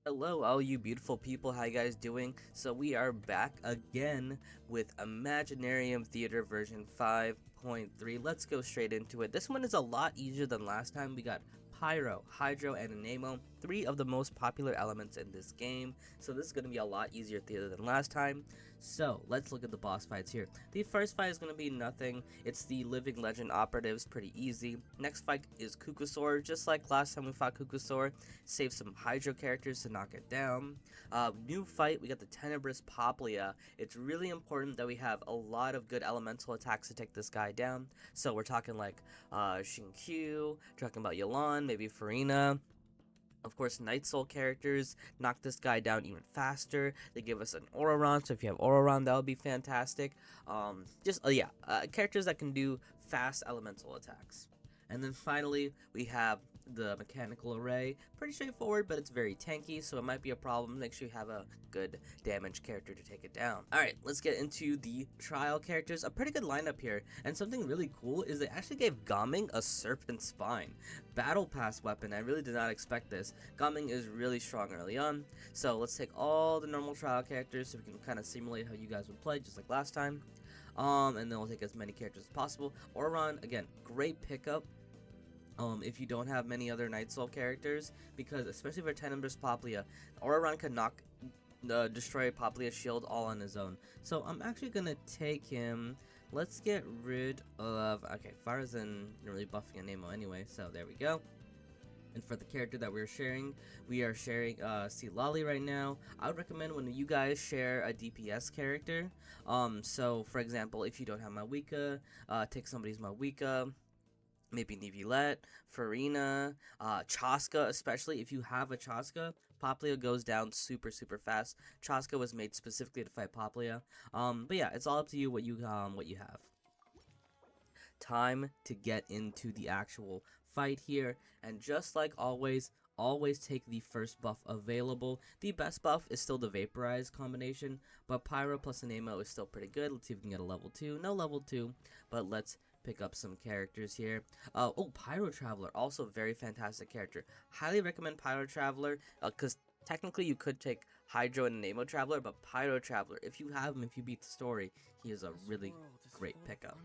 Hello, all you beautiful people. How you guys doing? So we are back again with Imaginarium Theater version 5.3. Let's go straight into it. This one is a lot easier than last time. We got Pyro, Hydro, and Anemo, three of the most popular elements in this game. So this is going to be a lot easier theater than last time. So let's look at the boss fights here. The first fight is going to be nothing. It's the Living Legend Operatives, pretty easy. Next fight is Kukusaur, just like last time we fought Kukusaur. Save some Hydro characters to knock it down. New fight, we got the Tenebrous paplia. It's really important that we have a lot of good elemental attacks to take this guy down. So we're talking like Shinkyu, talking about Yelan, maybe Farina. Of course, Night Soul characters knock this guy down even faster. They give us an Oraron, so if you have Oraron, that would be fantastic. Characters that can do fast elemental attacks. And then finally, we have the mechanical array. Pretty straightforward, but it's very tanky, so it might be a problem. Make sure you have a good damage character to take it down. Alright, let's get into the trial characters. A pretty good lineup here, and something really cool is they actually gave Gaming a serpent spine. Battle pass weapon, I really did not expect this. Gaming is really strong early on, so let's take all the normal trial characters so we can kind of simulate how you guys would play, just like last time. And then we'll take as many characters as possible. Oraron, again, great pickup. If you don't have many other Night Soul characters, because especially for Tenebrous Paplia, Oraron can destroy Paplia's shield all on his own. So I'm actually gonna take him. Let's get rid of, okay, Farazan really buffing Anemo anyway, so there we go. And for the character that we are sharing Silali right now. I would recommend when you guys share a DPS character. So for example, if you don't have Mawika, take somebody's Mawika. Maybe Nivilet, Farina, Chaska, especially if you have a Chaska. Paplia goes down super fast. Chaska was made specifically to fight Paplia. But yeah, it's all up to you what you have. Time to get into the actual fight here, and just like always take the first buff available. The best buff is still the Vaporize combination, but Pyro plus Anemo is still pretty good. Let's see if we can get a level 2. No level 2, but let's pick up some characters here. Pyro Traveler, also very fantastic character. Highly recommend Pyro Traveler, because technically you could take Hydro and Nemo Traveler, but Pyro Traveler, if you have him, if you beat the story, he is a really great pickup.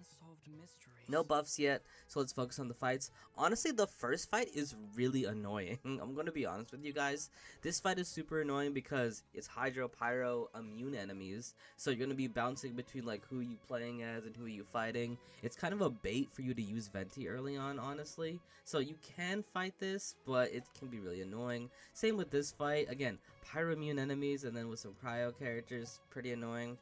No buffs yet, so let's focus on the fights. Honestly, the first fight is really annoying. I'm gonna be honest with you guys. This fight is super annoying because it's Hydro, Pyro, immune enemies. So you're gonna be bouncing between like who you playing as and who you fighting. It's kind of a bait for you to use Venti early on, honestly. So you can fight this, but it can be really annoying. Same with this fight. Again, Pyro immune enemies and then with some Cryo characters, pretty annoying.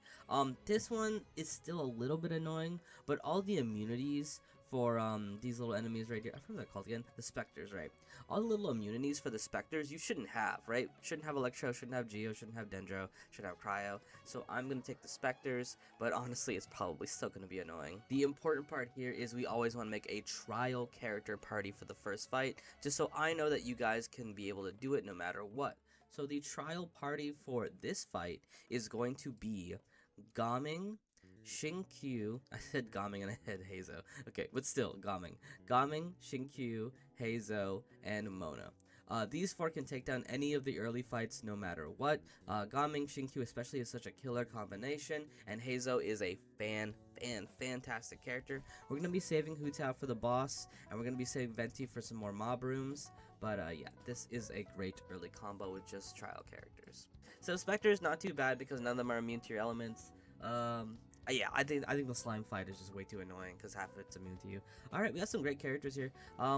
This one is still a little bit annoying, but all the immunities for these little enemies right here, I forgot what they're called again, the Spectres, right? All the little immunities for the Spectres you shouldn't have, right? Shouldn't have Electro, shouldn't have Geo, shouldn't have Dendro, shouldn't have Cryo. So I'm gonna take the Spectres, but honestly it's probably still gonna be annoying. The important part here is we always want to make a trial character party for the first fight, just so I know that you guys can be able to do it no matter what. So the trial party for this fight is going to be Gaming, Shinkyu, I said Gaming and I said Heizo. Okay, but still, Gaming, Shinkyu, Heizo, and Mona. These four can take down any of the early fights no matter what. Gaming, Shinkyu especially is such a killer combination, and Heizo is a fantastic character. We're going to be saving Hu Tao for the boss, and we're going to be saving Venti for some more mob rooms. But yeah, this is a great early combo with just trial characters. So Spectre is not too bad because none of them are immune to your elements. Yeah, I think the slime fight is just way too annoying because half of it's immune to you. Alright, we got some great characters here.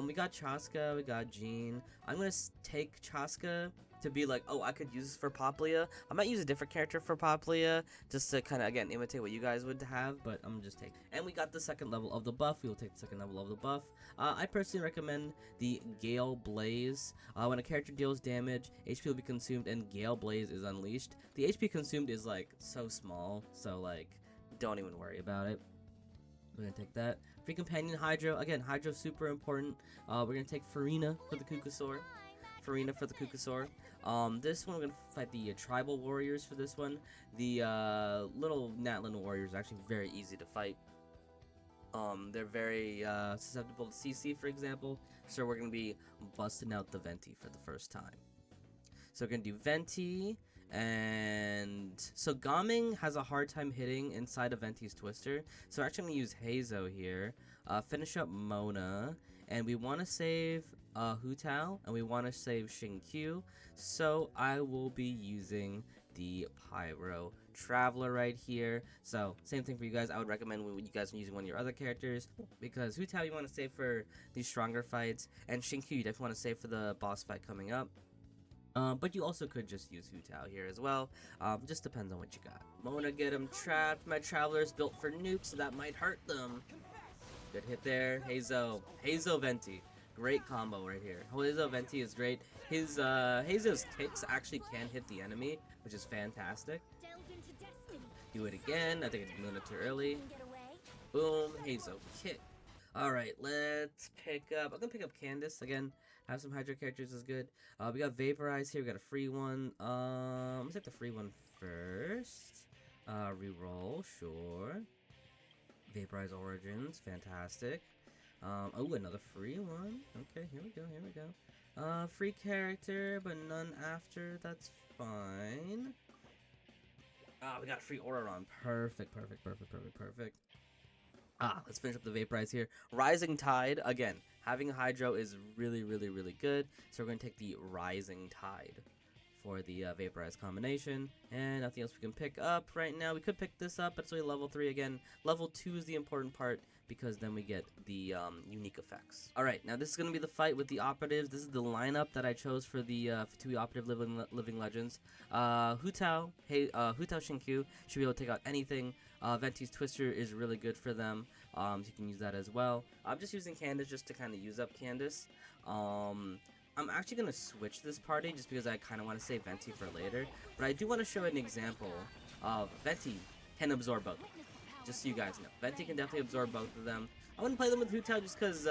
We got Chaska, we got Jean. I'm gonna take Chaska to be like, oh, I could use this for Paplia. I might use a different character for Paplia just to kind of, again, imitate what you guys would have, but I'm just taking. And we got the second level of the buff. We will take the second level of the buff. I personally recommend the Gale Blaze. When a character deals damage, HP will be consumed and Gale Blaze is unleashed. The HP consumed is like so small, so like don't even worry about it. We're gonna take that. Free companion Hydro. Again, Hydro super important. We're gonna take Farina for the Kukusaur. This one we're gonna fight the tribal warriors for this one. The little Natlin warriors are actually very easy to fight. They're very susceptible to CC, for example. So we're gonna be busting out the Venti for the first time. So we're gonna do Venti, and so Gaming has a hard time hitting inside of Venti's Twister. So we're actually gonna use Hazo here, finish up Mona, and we want to save Hu Tao, and we want to save Xinkyu. So I will be using the Pyro Traveler right here. So same thing for you guys. I would recommend when you guys are using one of your other characters, because Hu Tao you want to save for these stronger fights, and Xinkyu you definitely want to save for the boss fight coming up. But you also could just use Hu Tao here as well. Just depends on what you got. Mona get him trapped. My Traveler's built for nukes, so that might hurt them. Good hit there. Hazo Venti. Great combo right here. Hazo Venti is great. Hazo's kicks actually can hit the enemy, which is fantastic. Do it again. I think it's doing it too early. Boom. Hazo kick. Alright, let's pick up. I'm gonna pick up Candace again. Have some Hydra characters is good. We got Vaporize here. We got a free one. Let's take the free one first. Reroll, sure. Vaporize Origins, fantastic. Oh, another free one. Okay, here we go. Free character, but none after. That's fine. We got free Auroron. Perfect. Let's finish up the Vaporize here. Rising Tide, again, having a Hydro is really good. So we're going to take the Rising Tide for the Vaporize combination. And nothing else we can pick up right now. We could pick this up, but it's only level 3 again. Level 2 is the important part, because then we get the unique effects. Alright, now this is going to be the fight with the operatives. This is the lineup that I chose for the 2 operative living legends. Hu Tao Xinkyu should be able to take out anything. Venti's Twister is really good for them, so you can use that as well. I'm just using Candace just to kind of use up Candace. I'm actually going to switch this party just because I kind of want to save Venti for later, but I do want to show an example of Venti can absorb both. Just so you guys know, Venti can definitely absorb both of them. I wouldn't play them with Hu Tao just because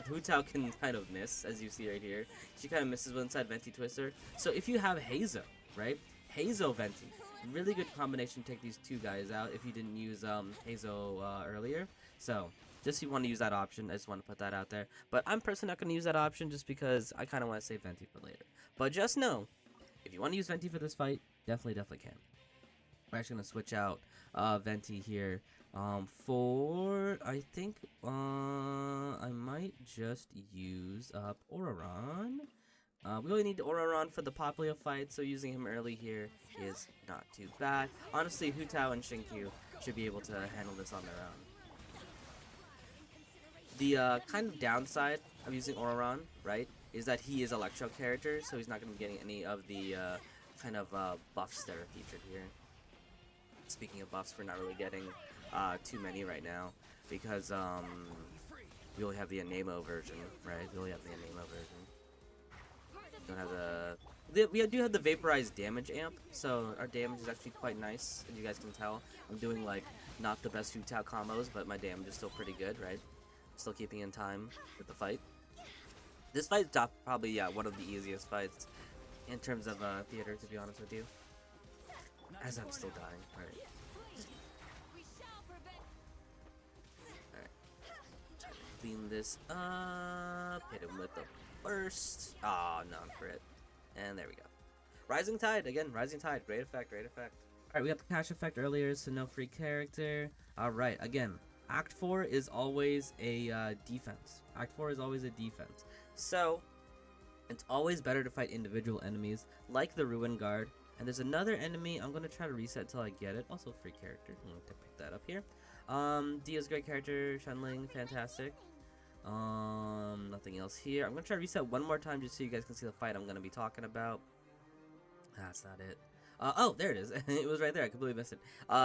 Hu Tao can kind of miss, as you see right here. She kind of misses with inside Venti Twister. So if you have Hazo, right? Hazo Venti, really good combination to take these 2 guys out if you didn't use Hazo earlier. So just if you want to use that option, I just want to put that out there. But I'm personally not going to use that option just because I kind of want to save Venti for later. But just know, if you want to use Venti for this fight, definitely can. We're actually going to switch out Venti here for, I think, I might just use up Auroron. We only need Auroron for the paplia fight, so using him early here is not too bad. Honestly, Hu Tao and Xinkyu should be able to handle this on their own. The kind of downside of using Auroron, right, is that he is Electro character, so he's not going to be getting any of the kind of buffs that are featured here. Speaking of buffs, we're not really getting too many right now, because we only have the Anemo version, right? We only have the Anemo version. Don't have we do have the Vaporized damage amp, so our damage is actually quite nice, as you guys can tell. I'm doing, like, not the best Hu Tao combos, but my damage is still pretty good, right? Still keeping in time with the fight. This fight's probably, yeah, one of the easiest fights in terms of theater, to be honest with you. As I'm still dying, right? Alright. Clean this up. Hit him with the burst. Oh, non-crit. And there we go. Rising Tide, again, Rising Tide. Great effect. Alright, we got the cash effect earlier, so no free character. Alright, again, Act 4 is always a defense. Act 4 is always a defense. So, it's always better to fight individual enemies, like the Ruin Guard. And there's another enemy, I'm going to try to reset till I get it. Also free character, I'm going to pick that up here. Dia's great character, Shenling, fantastic. Nothing else here. I'm going to try to reset one more time just so you guys can see the fight I'm going to be talking about. That's not it. Oh, there it is. It was right there, I completely missed it.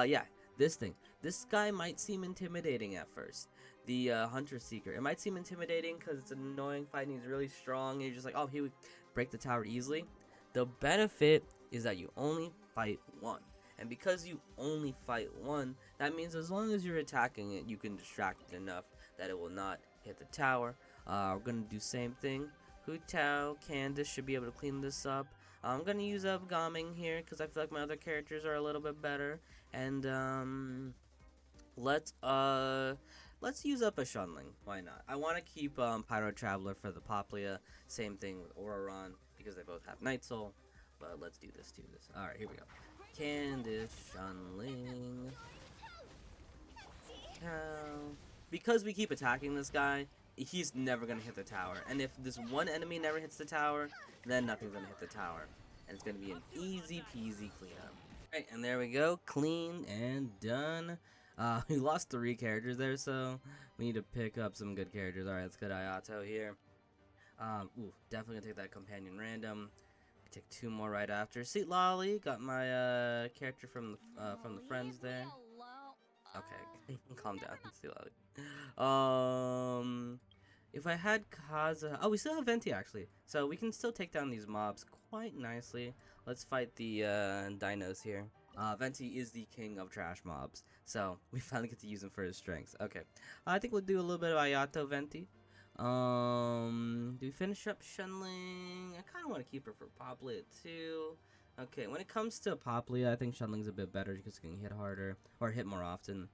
Yeah, this thing. This guy might seem intimidating at first. The Hunter Seeker. It might seem intimidating because it's an annoying fight and he's really strong. And you're just like, oh, he would break the tower easily. The benefit is that you only fight one. And because you only fight one, that means as long as you're attacking it, you can distract it enough that it will not hit the tower. We're going to do same thing. Hu Tao, Candace should be able to clean this up. I'm going to use up Gaming here because I feel like my other characters are a little bit better. And let's use up a Shenling. Why not? I want to keep Pyro Traveler for the Paplia. Same thing with Auroron because they both have Night Soul. but let's do this. Alright, here we go. Candice, Shunling, Cow. Because we keep attacking this guy, he's never gonna hit the tower. And if this one enemy never hits the tower, then nothing's gonna hit the tower. And it's gonna be an easy peasy cleanup. Alright, and there we go. Clean and done. We lost 3 characters there, so we need to pick up some good characters. Alright, let's get Ayato here. Definitely gonna take that companion random. Take 2 more right after. Sweet Lolly, got my character from the friends there. Okay, calm down, Sweet Lolly. If I had Kaza, oh, we still have Venti actually, so we can still take down these mobs quite nicely. Let's fight the dinos here. Venti is the king of trash mobs, so we finally get to use him for his strengths. Okay, I think we'll do a little bit of Ayato Venti. Do we finish up Shunling? I kind of want to keep her for Poplia too. Okay, when it comes to Poplia, I think Shunling's a bit better because it can hit harder or hit more often.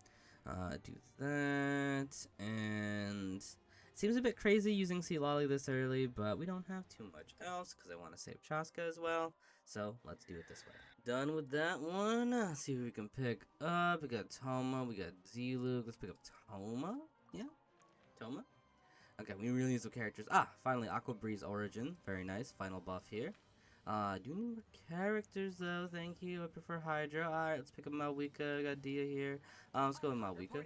Do that, and it seems a bit crazy using Sea Lolly this early, but we don't have too much else because I want to save Chaska as well. So let's do it this way. Done with that one. Let's see who we can pick up. We got Toma, we got Zilu. Let's pick up Toma. Yeah, Toma. Okay, we really need some characters. Finally, Aqua Breeze Origin. Very nice. Final buff here. Do we need more characters though? Thank you. I prefer Hydra. Alright, let's pick up Malwika. I got Dia here. Let's go with Malwika.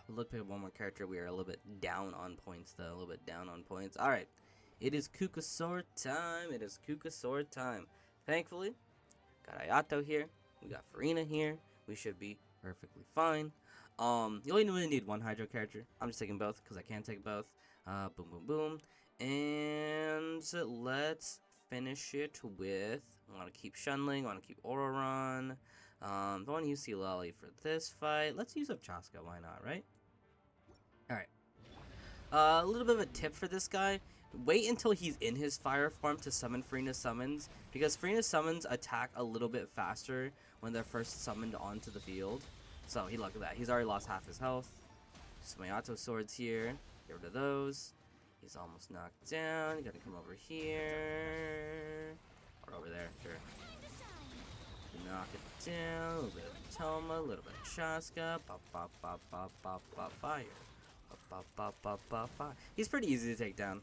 Let's pick up one more character. We are a little bit down on points though. A little bit down on points. Alright. It is Kukasaur time. It is Kukasaur time. Thankfully, got Ayato here. We got Farina here. We should be perfectly fine. You only really need 1 Hydro character. I'm just taking both because I can take both. Boom, boom, boom. And let's finish it with, I want to keep Shunling, I want to keep Ororon. Don't want to use Sea Lolly for this fight. Let's use up Chaska, why not, right? Alright. A little bit of a tip for this guy. Wait until he's in his fire form to summon Farina's summons, because Farina's summons attack a little bit faster when they're first summoned onto the field. So he look at that. He's already lost half his health. Some Ayato swords here. Get rid of those. He's almost knocked down. You gotta come over here. Or over there, sure. Knock it down. A little bit of Toma, a little bit of Chaska. Pop, pop, pop, pop, pop, pop, fire. Pop, pop, pop, pop, pop, fire. He's pretty easy to take down.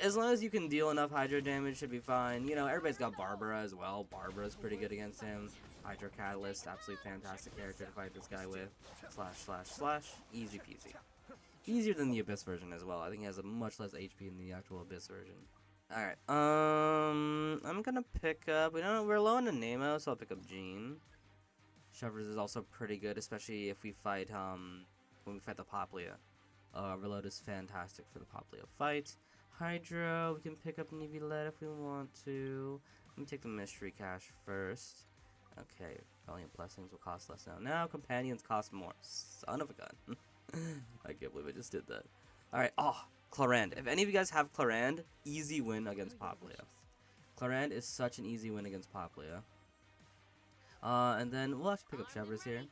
As long as you can deal enough Hydro damage, should be fine. You know, everybody's got Barbara as well. Barbara's pretty good against him. Hydro Catalyst, absolutely fantastic character to fight this guy with. Slash, slash, slash. Easy peasy. Easier than the Abyss version as well. I think he has a much less HP than the actual Abyss version. Alright, I'm gonna pick up, we're low on a Nemo, so I'll pick up Jean. Shovers is also pretty good, especially if we fight, when we fight the Poplia. Reload is fantastic for the Poplia fight. Hydro, we can pick up Nivilet if we want to. Let me take the Mystery Cache first. Okay, Valiant Blessings will cost less now. Now, Companions cost more. Son of a gun. I can't believe I just did that. Alright, Clarand. If any of you guys have Clarand, easy win against Poplia. Clarand is such an easy win against Poplia. And then we'll actually pick up Chevres here.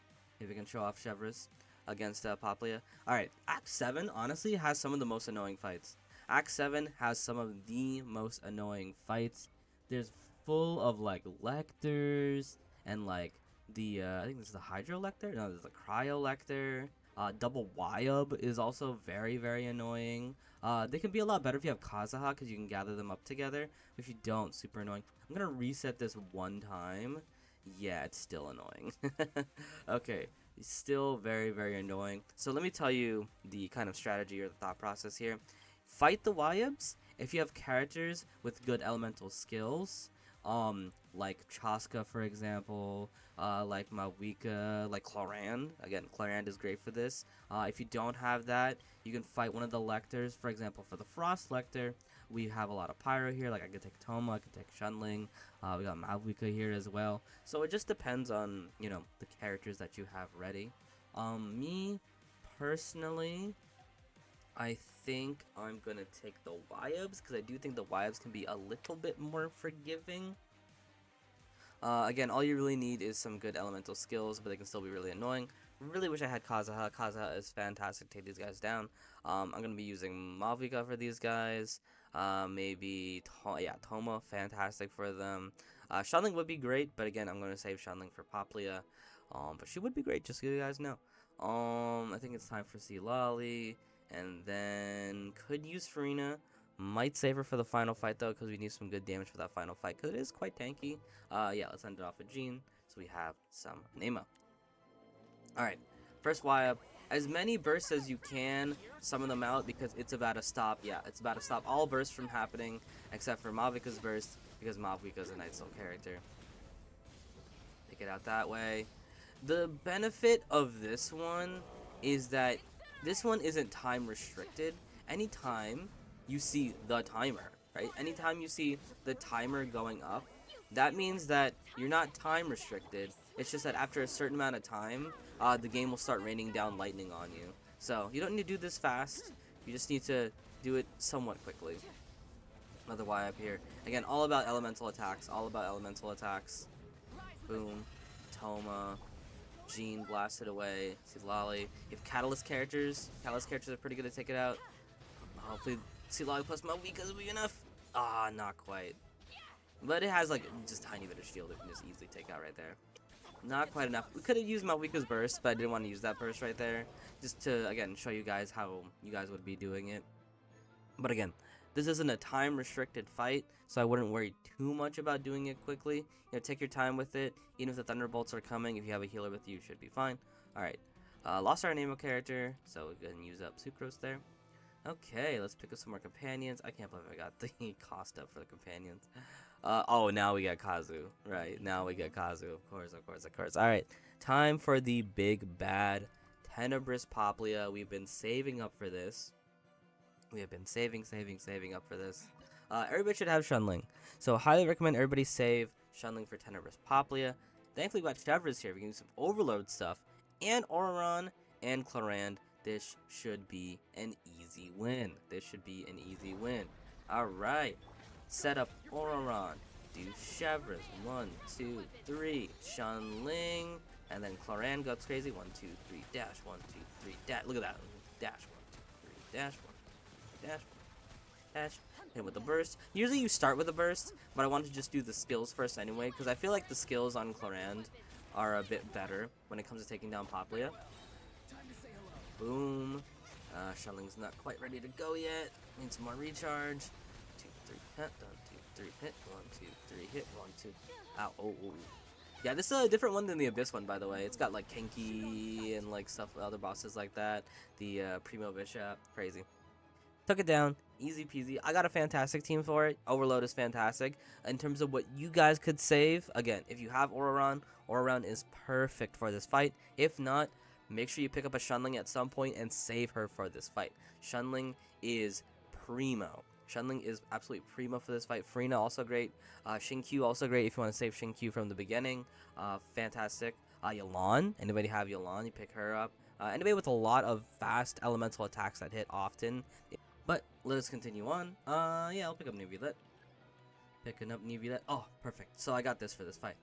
If we can show off Chevres against Poplia. Alright, Act 7 honestly has some of the most annoying fights. Act 7 has some of the most annoying fights. There's full of like Lectors and like the I think this is the Hydro Lector. No, there's the Cryo Lector. Double Wyub is also very, very annoying. They can be a lot better if you have Kazaha because you can gather them up together. If you don't, super annoying. I'm gonna reset this one time. Yeah, it's still annoying. Okay, it's still very, very annoying. So let me tell you the kind of strategy or the thought process here. Fight the Wyubs if you have characters with good elemental skills. Like Chaska, for example, like Malwika, like Clarand. Again, Clarand is great for this. If you don't have that, you can fight one of the Lectors. For example, for the Frost Lector, we have a lot of Pyro here. Like I could take Toma, I could take Shunling. We got Malwika here as well. So it just depends on, you know, the characters that you have ready. Me, personally, I think I'm gonna take the Wyubs because I do think the Wyubs can be a little bit more forgiving. Again, all you really need is some good elemental skills, but they can still be really annoying. Really wish I had Kazaha. Kazaha is fantastic to take these guys down. I'm gonna be using Malvika for these guys. Maybe yeah, Toma, fantastic for them. Shanling would be great, but again, I'm gonna save Shanling for Paplia. But she would be great, just so you guys know. I think it's time for Lali, and then could use Farina. Might save her for the final fight though, because we need some good damage for that final fight, because it is quite tanky. Yeah, let's end it off with Jean, so we have some Nemo. Alright, first Y up. As many bursts as you can, summon them out, because it's about to stop, yeah, it's about to stop all bursts from happening, except for Malvika's burst, because Malvika's a Night Soul character. Take it out that way. The benefit of this one is that this one isn't time restricted. Anytime you see the timer, right? Anytime you see the timer going up, that means that you're not time restricted. It's just that after a certain amount of time, the game will start raining down lightning on you. So you don't need to do this fast. You just need to do it somewhat quickly. Another Y up here. Again, all about elemental attacks. All about elemental attacks. Boom. Toma. Jean blasted away. Lali. You have Catalyst characters. Catalyst characters are pretty good to take it out. Hopefully, Lali plus Malvika will be enough. Ah, not quite. But it has like just tiny bit of shield it can just easily take out right there. Not quite enough. We could have used Malvika's burst, but I didn't want to use that burst right there. Just to, again, show you guys how you guys would be doing it. But again, this isn't a time restricted fight, so I wouldn't worry too much about doing it quickly. You know, take your time with it. Even if the Thunderbolts are coming, if you have a healer with you, you should be fine. Alright. Lost our Nemo character, so we're going to use up Sucrose there. Okay, let's pick up some more companions. I can't believe I got the cost up for the companions. Oh, now we get Kazu. Right, now we get Kazu. Of course. Alright, time for the big bad Tenebrous Paplia. We've been saving up for this. We have been saving up for this. Everybody should have Shunling. So highly recommend everybody save Shunling for Tenebrous Paplia. Thankfully we got Chevrolet here. We can do some Overload stuff. And Auron and Clarand. This should be an easy win. Alright. Set up Auron. Do Chevrolet. 1, 2, 3. Shunling. And then Clarand goes crazy. 1, 2, 3. Dash. 1, 2, 3. Dash. Look at that. Dash. 1, 2, 3. Dash. 1. Dash. Hit with the burst. Usually you start with the burst, but I want to just do the skills first anyway, because I feel like the skills on Clarand are a bit better when it comes to taking down Paplia. Boom. Shelling's not quite ready to go yet. Need some more recharge. 2, 3, hit. 1, 2, 3, hit. 1, 2, 3, hit. 1, 2. Ow. Oh. Yeah, this is a different one than the Abyss one, by the way. It's got like Kenki and like stuff with other bosses like that. The Primo Bishop. Crazy. Took it down, easy peasy. I got a fantastic team for it. Overload is fantastic. In terms of what you guys could save, again, if you have Auron is perfect for this fight. If not, make sure you pick up a Shunling at some point and save her for this fight. Shunling is primo. Shunling is absolutely primo for this fight. Farina also great. Shinkyu also great if you want to save Shinkyu from the beginning. Fantastic. Yelan, anybody have Yelan, you pick her up. Anybody with a lot of fast elemental attacks that hit often. But let us continue on. Yeah, I'll pick up Neuvillette. Picking up Neuvillette. Oh, perfect. So I got this for this fight.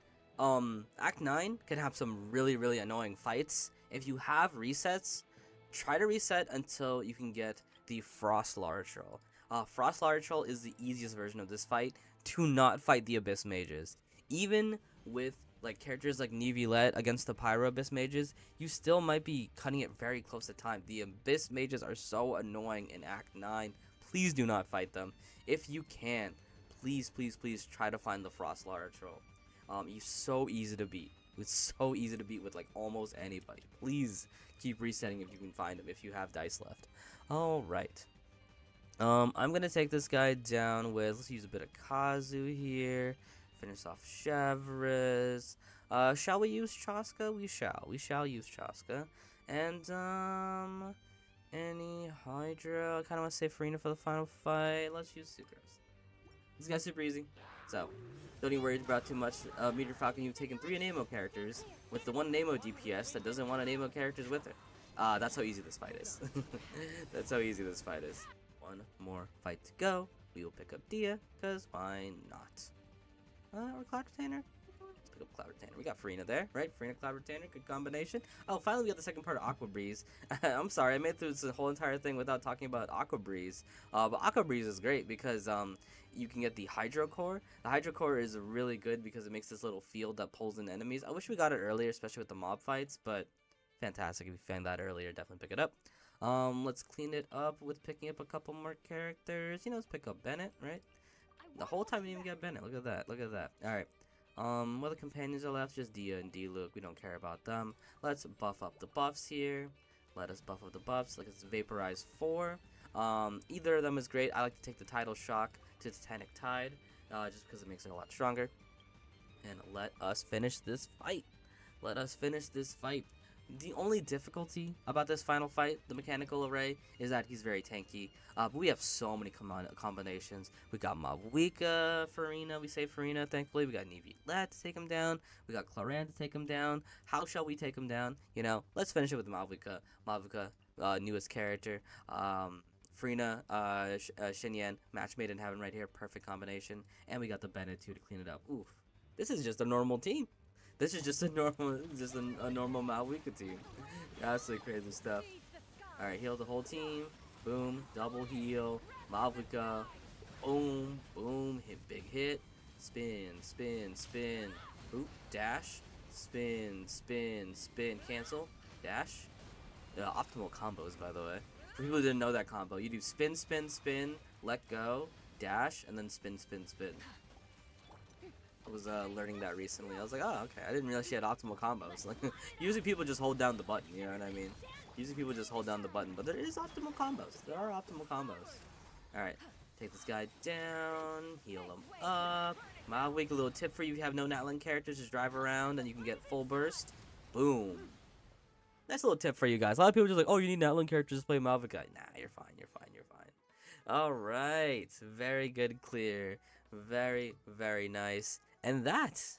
Act 9 can have some really annoying fights. If you have resets, try to reset until you can get the Frost Large Troll. Frost Large Troll is the easiest version of this fight to not fight the Abyss Mages. Even with like characters like Neuvillette against the Pyro Abyss Mages, you still might be cutting it very close to time. The Abyss Mages are so annoying in Act 9. Please do not fight them. If you can, please try to find the Frost Large Troll. He's so easy to beat. It's so easy to beat with like almost anybody. Please keep resetting if you can find him, if you have dice left. Alright. I'm gonna take this guy down with, let's use a bit of Kazu here. Finish off Chevrolet. Shall we use Chaska? We shall use Chaska. And, any Hydra? I kind of want to save Farina for the final fight. Let's use Sucrose. This guy's super easy. So, don't even worry about too much. Meteor Falcon, you've taken 3 Nemo characters with the 1 Nemo DPS that doesn't want a Nemo characters with it. That's how easy this fight is. That's how easy this fight is. One more fight to go. We will pick up Dia, because why not? Or Cloud Retainer? Let's pick pick up Cloud Retainer. We got Farina there, right? Farina, Cloud Retainer, good combination. Oh, finally we got the second part of Aqua Breeze. I'm sorry, I made through this whole entire thing without talking about Aqua Breeze. But Aqua Breeze is great because you can get the Hydro Core. The Hydro Core is really good because it makes this little field that pulls in enemies. I wish we got it earlier, especially with the mob fights, but fantastic. If you found that earlier, definitely pick it up. Let's clean it up with picking up a couple more characters. You know, let's pick up Bennett, right? The whole time we didn't even get Bennett. Look at that. Look at that. Alright. What other companions are left? Just Dia and D-Luke. We don't care about them. Let's buff up the buffs here. Let us buff up the buffs. Like it's Vaporize 4. Either of them is great. I like to take the Tidal Shock to Titanic Tide. Just because it makes it a lot stronger. And let us finish this fight. Let us finish this fight. The only difficulty about this final fight, the mechanical array, is that he's very tanky. But we have so many combinations. We got Mavuika, Farina. We save Farina, thankfully. We got Neuvillette to take him down. We got Claran to take him down. How shall we take him down? You know, let's finish it with Mavuika. Mavuika, newest character. Farina, Xinyan, match made in heaven right here. Perfect combination. And we got the Bennett too to clean it up. Oof. This is just a normal team. This is just a normal Mavuika team. Absolutely crazy stuff. Alright, heal the whole team. Boom, double heal. Mavuika. Boom, boom, hit, big hit. Spin, spin, spin. Oop, dash. Spin, spin, spin, cancel. Dash. Optimal combos, by the way. For people who didn't know that combo, you do spin, spin, spin, let go, dash, and then spin, spin, spin. I was learning that recently. I was like, oh, okay. I didn't realize she had optimal combos. Like, usually people just hold down the button, you know what I mean? Usually people just hold down the button, but there is optimal combos. There are optimal combos. Alright, take this guy down, heal him up. Mavuika, a little tip for you: if you have no Natlan characters, just drive around and you can get full burst. Boom. Nice little tip for you guys. A lot of people are just like, oh, you need Natlan characters to play Mavuika. Nah, you're fine, you're fine, you're fine. Alright, very good clear. Very, very nice. And that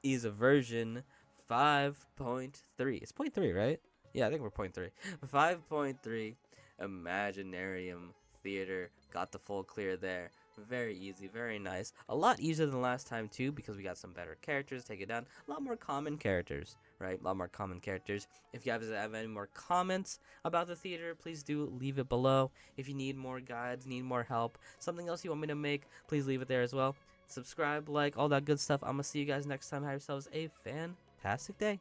is a version 5.3. It's 0.3, right? Yeah, I think we're 0.3. 5.3 Imaginarium Theater. Got the full clear there. Very easy, very nice. A lot easier than last time too, because we got some better characters. Take it down. A lot more common characters, right? A lot more common characters. If you guys have any more comments about the theater, please do leave it below. If you need more guides, need more help, something else you want me to make, please leave it there as well. Subscribe, like, all that good stuff. I'm gonna see you guys next time. Have yourselves a fantastic day,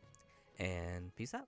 and peace out.